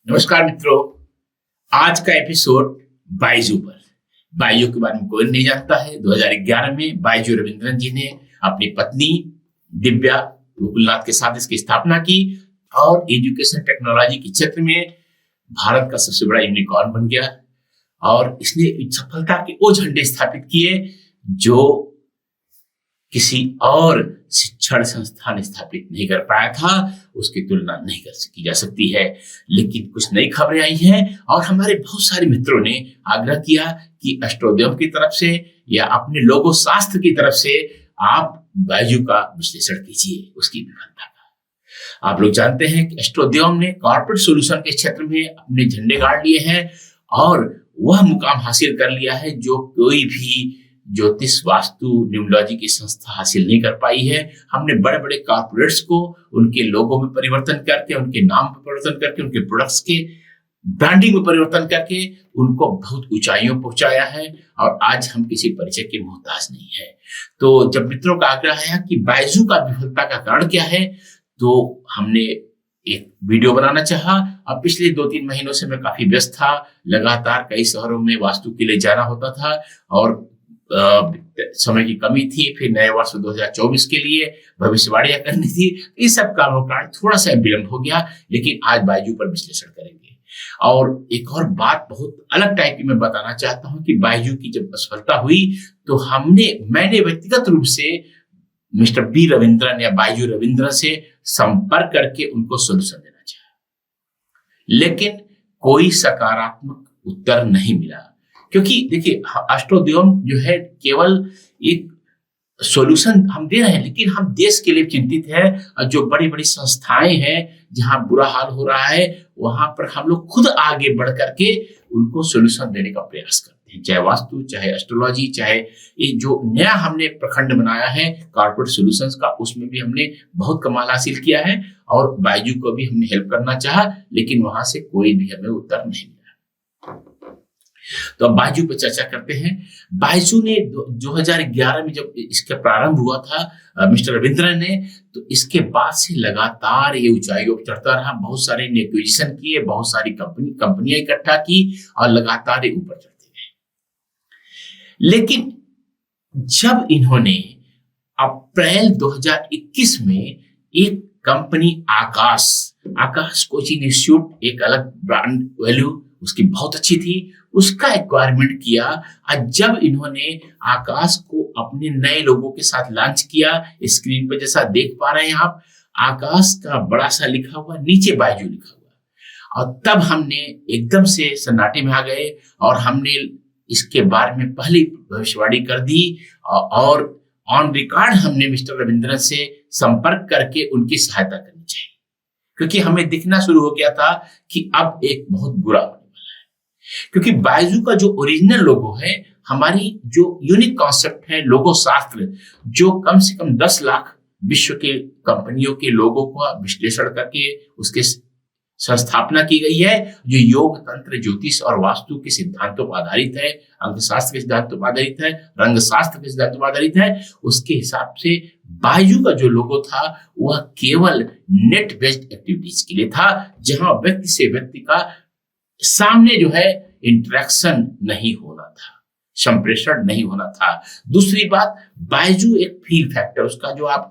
नमस्कार मित्रों, आज का एपिसोड बायजू पर। बायजू के बारे में कोई नहीं जानता है। 2011 में बायजू रविंद्रन जी ने अपनी पत्नी दिव्या गोकुलनाथ के साथ इसकी स्थापना की और एजुकेशन टेक्नोलॉजी के क्षेत्र में भारत का सबसे बड़ा यूनिकॉर्न बन गया और इसने सफलता के वो झंडे स्थापित किए जो किसी और शिक्षण संस्थान स्थापित नहीं कर पाया था। उसकी तुलना नहीं की जा सकती है। लेकिन कुछ नई खबरें आई हैं और हमारे बहुत सारे मित्रों ने आग्रह किया कि एस्ट्रोद्यम की तरफ से या अपने लोगो शास्त्र की तरफ से आप बायजू का विश्लेषण कीजिए, उसकी विफलता का। आप लोग जानते हैं कि एस्ट्रोद्यम ने कॉर्पोरेट सॉल्यूशन के क्षेत्र में अपने झंडे गाड़ लिए हैं और वह मुकाम हासिल कर लिया है जो कोई भी ज्योतिष वास्तु न्यूमरोलॉजी की संस्था हासिल नहीं कर पाई है। हमने बड़े बड़े कॉर्पोरेट्स को उनके लोगों में परिवर्तन करके, उनके नाम में परिवर्तन करके, उनके प्रोडक्ट्स के ब्रांडिंग में परिवर्तन करके उनको बहुत ऊंचाइयों पहुंचाया है और आज हम किसी परिचय के मोहताज नहीं है। तो जब मित्रों का आग्रह आया कि बायजू का विफलता का कारण क्या है, तो हमने एक वीडियो बनाना चाहा। अब पिछले 2-3 महीनों से मैं काफी व्यस्त था, लगातार कई शहरों में वास्तु के लिए जाना होता था और समय की कमी थी। फिर नए वर्ष 2024 के लिए भविष्यवाणियां करनी थी। इस सब कारणों का थोड़ा सा विलंब हो गया, लेकिन आज बायजू पर विश्लेषण करेंगे। और एक और बात बहुत अलग टाइप की मैं बताना चाहता हूं कि बायजू की जब असफलता हुई तो मैंने व्यक्तिगत रूप से मिस्टर बी रविंद्रन या बायजू रविंद्रन से संपर्क करके उनको सोल्यूशन देना चाहा, लेकिन कोई सकारात्मक उत्तर नहीं मिला। क्योंकि देखिए, एस्ट्रोद्यम जो है केवल एक सॉल्यूशन हम दे रहे हैं, लेकिन हम देश के लिए चिंतित हैं। जो बड़ी बड़ी संस्थाएं हैं जहां बुरा हाल हो रहा है, वहां पर हम लोग खुद आगे बढ़ करके उनको सॉल्यूशन देने का प्रयास करते हैं, चाहे वास्तु, चाहे एस्ट्रोलॉजी, चाहे ये जो नया हमने प्रखंड बनाया है कॉर्पोरेट सॉल्यूशंस का, उसमें भी हमने बहुत कमाल हासिल किया है और बायजू को भी हमने हेल्प करना चाहा, लेकिन वहां से कोई भी हमें उत्तर नहीं मिला। तो अब बायजू पर चर्चा करते हैं। बायजू ने 2011 में जब इसका प्रारंभ हुआ था मिस्टर रविंद्रन ने, तो इसके बाद से लगातार ये ऊंचाइयों पर चढ़ता रहा। बहुत सारे एक्विजिशन किए, बहुत सारी कंपनियां इकट्ठा की और लगातार ये ऊपर चढ़ते गए। लेकिन जब इन्होंने अप्रैल 2021 में एक कंपनी आकाश कोचिंग इंस्टीट्यूट, एक अलग ब्रांड वैल्यू उसकी बहुत अच्छी थी, उसका एक्वायरमेंट किया। और जब इन्होंने आकाश को अपने नए लोगों के साथ लॉन्च किया, स्क्रीन पर जैसा देख पा रहे हैं आप, आकाश का बड़ा सा लिखा हुआ, नीचे बायजू लिखा हुआ, और तब हमने एकदम से सन्नाटे में आ गए और हमने इसके बारे में पहले भविष्यवाणी कर दी और ऑन रिकॉर्ड हमने मिस्टर रविंद्रन से संपर्क करके उनकी सहायता करनी चाहिए, क्योंकि हमें दिखना शुरू हो गया था कि अब एक बहुत बुरा होने वाला है। क्योंकि बायजू का जो ओरिजिनल लोगो है, हमारी जो यूनिक कॉन्सेप्ट है लोगो शास्त्र, जो कम से कम 10 लाख विश्व के कंपनियों के लोगों का विश्लेषण करके उसके संस्थापना की गई है, जो योग, तंत्र, ज्योतिष और वास्तु के सिद्धांतों पर आधारित है, अंकशास्त्र के सिद्धांतों पर आधारित है, रंग शास्त्र के सिद्धांतों पर आधारित है। उसके हिसाब से बायजू का जो लोगो था वह केवल नेट बेस्ड एक्टिविटीज के लिए था, जहां व्यक्ति से व्यक्ति का सामने जो है इंटरेक्शन नहीं होना था, संप्रेषण नहीं होना था। दूसरी बात, बायजू एक फील फैक्टर, उसका जो आप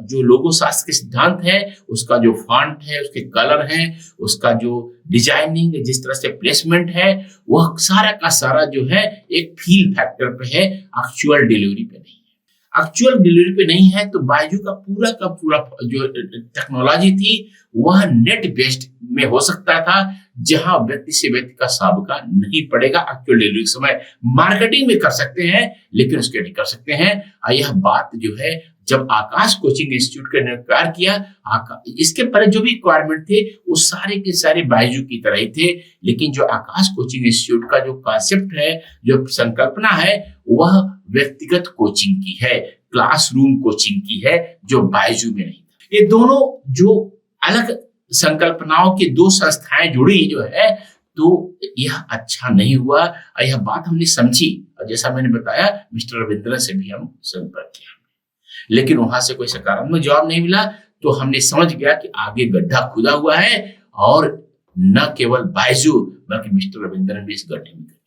जो लोगो शास्त्र के सिद्धांत है, उसका जो फॉन्ट है, उसके कलर है, उसका जो डिजाइनिंग, जिस तरह से प्लेसमेंट है, वह सारा का सारा जो है एक फील फैक्टर पे है, एक्चुअल डिलीवरी पे नहीं है। एक्चुअल डिलीवरी पे नहीं है तो बायजू का पूरा जो टेक्नोलॉजी थी वह नेट बेस्ड में हो सकता था, जहां व्यक्ति से व्यक्ति का साबका नहीं पड़ेगा। एक्चुअल डिलीवरी के समय मार्केटिंग में कर सकते हैं, लेकिन उसके नहीं कर सकते हैं। यह बात जो है जब आकाश कोचिंग इंस्टीट्यूट ने एक्वायर किया, इसके पहले जो भी रिक्वायरमेंट थे वो सारे के सारे बायजू की तरह ही थे, लेकिन जो आकाश कोचिंग इंस्टीट्यूट का जो कॉन्सेप्ट है, जो संकल्पना है, वह व्यक्तिगत कोचिंग की है, क्लासरूम कोचिंग की है, जो बायजू में नहीं था। ये दोनों जो अलग संकल्पनाओं की दो संस्थाएं जुड़ी जो है, तो यह अच्छा नहीं हुआ। यह बात हमने समझी और जैसा मैंने बताया मिस्टर रविंद्रन से भी हम संपर्क किया, लेकिन वहां से कोई सकारात्मक जवाब नहीं मिला। तो हमने समझ गया कि आगे गड्ढा खुदा हुआ है और न केवल बायजू बल्कि मिस्टर रविंद्रन भी इस गड्ढे में गिरे।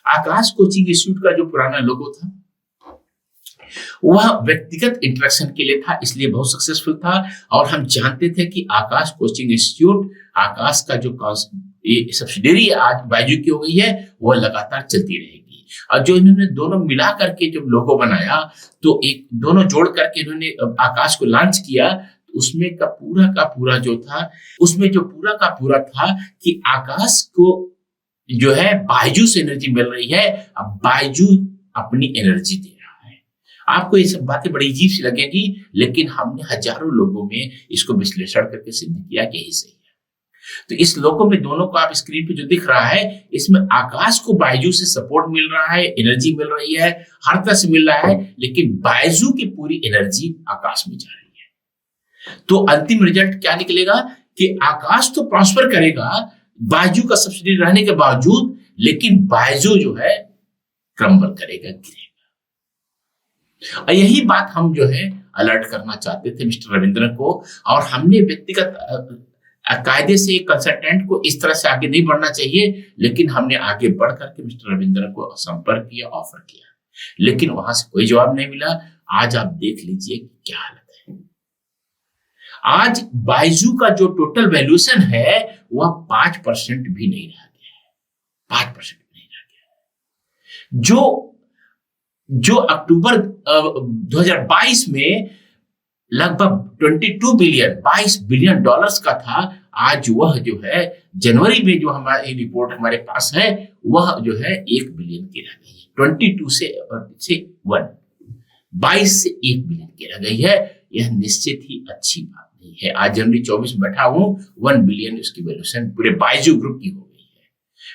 आकाश कोचिंग इंस्टीट्यूट का जो पुराना लोगो था वह व्यक्तिगत इंटरेक्शन के लिए था, इसलिए बहुत सक्सेसफुल था। और हम जानते थे कि आकाश कोचिंग इंस्टीट्यूट, आकाश का जो सब्सिडियरी आज बायजू की हो गई है, वह लगातार चलती रहेगी। और जो इन्होंने दोनों मिला करके जब लोगो बनाया, तो एक दोनों जोड़ करके इन्होंने आकाश को लॉन्च किया, तो उसमें का पूरा जो था, उसमें जो पूरा का पूरा था कि आकाश को जो है बायजू से एनर्जी मिल रही है, अब बायजू अपनी एनर्जी दे रहा है। आपको ये सब बातें बड़ी अजीब सी लगेगी, लेकिन हमने हजारों लोगों में इसको विश्लेषण करके सिद्ध किया कि यही सही है। तो इस लोगों में दोनों को आप स्क्रीन पे जो दिख रहा है, इसमें आकाश को बायजू से सपोर्ट मिल रहा है, एनर्जी मिल रही है, हर तरह से मिल रहा है, लेकिन बायजू की पूरी एनर्जी आकाश में जा रही है। तो अंतिम रिजल्ट क्या निकलेगा कि आकाश तो प्रॉस्पर करेगा बायजू का सब्सिडी रहने के बावजूद, लेकिन बायजू जो है क्रम्बल करेगा, गिरेगा। और यही बात हम जो है अलर्ट करना चाहते थे मिस्टर रविंद्रन को, और हमने व्यक्तिगत कायदे से कंसल्टेंट को इस तरह से आगे नहीं बढ़ना चाहिए, लेकिन हमने आगे बढ़ करके मिस्टर रविंद्रन को संपर्क किया, ऑफर किया, लेकिन वहां से कोई जवाब नहीं मिला। आज आप देख लीजिए क्या हालत है। आज बायजू का जो टोटल वैल्यूएशन है वह 5% भी नहीं रह गया है, 5% भी नहीं रह गया है। जो अक्टूबर 2022 में लगभग 22 बिलियन डॉलर्स का था, आज वह जो है जनवरी में जो हमारी रिपोर्ट हमारे पास है, वह जो है 1 बिलियन की रह गई है। 22 से 22 से 1 बिलियन की रह गई है। यह निश्चित ही अच्छी बात नहीं है। आज जनवरी 24 में बैठा हूं, 1 बिलियन उसकी वैल्यूएशन पूरे बायजू ग्रुप की हो गई है,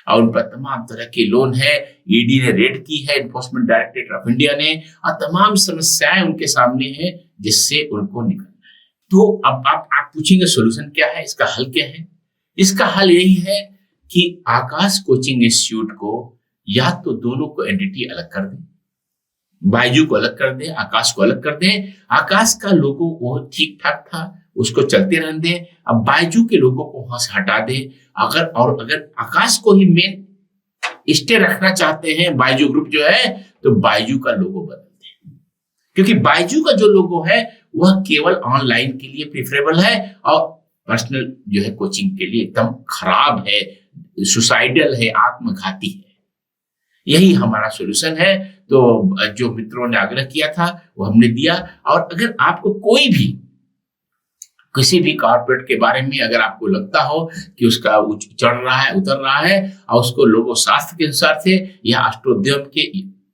और उन पर तमाम तरह के लोन है। ईडी ने रेड की है, एनफोर्समेंट डायरेक्टरेट ऑफ इंडिया ने, और तमाम समस्याएं उनके सामने है जिससे उनको निकलना है। तो अब आप पूछेंगे सोल्यूशन क्या है, इसका हल क्या है? इसका हल यही है कि आकाश कोचिंग इंस्टीट्यूट को या तो दोनों को एंटिटी अलग कर दें, बायजू को अलग कर दें, आकाश को अलग कर दें। आकाश का लोगो वो ठीक ठाक था, उसको चलते रहने दें। अब बायजू के लोगों को वहां से हटा दें। अगर आकाश को ही मेन स्टे रखना चाहते हैं बायजू ग्रुप जो है, तो बायजू का लोगो बदल दें, क्योंकि बायजू का जो लोगो है वह केवल ऑनलाइन के लिए प्रेफरेबल है, और पर्सनल जो है कोचिंग के लिए एकदम खराब है, सुसाइडल है, आत्मघाती है। यही हमारा सॉल्यूशन है। तो जो मित्रों ने आग्रह किया था वो हमने दिया। और अगर आपको कोई भी किसी भी कॉर्पोरेट के बारे में अगर आपको लगता हो कि उसका चढ़ रहा है, उतर रहा है, और उसको लोगों शास्त्र के अनुसार से या अष्टोद्यम के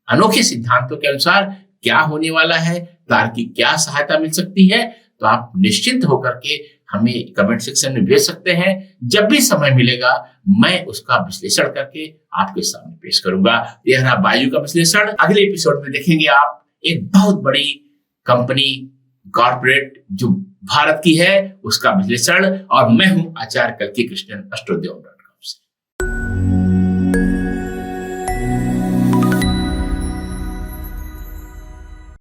अनोखे सिद्धांतों के अनुसार क्या होने वाला है, तार्किक क्या सहायता मिल सकती है, तो आप निश्चिंत होकर के हमें कमेंट सेक्शन में भेज सकते हैं। जब भी समय मिलेगा मैं उसका विश्लेषण करके आपके सामने पेश करूंगा। यह रहा बायजू का विश्लेषण। अगले एपिसोड में देखेंगे आप एक बहुत बड़ी कंपनी, कॉर्पोरेट जो भारत की है, उसका विश्लेषण। और मैं हूं आचार्य कल्की कृष्णन, अष्टोद्यम।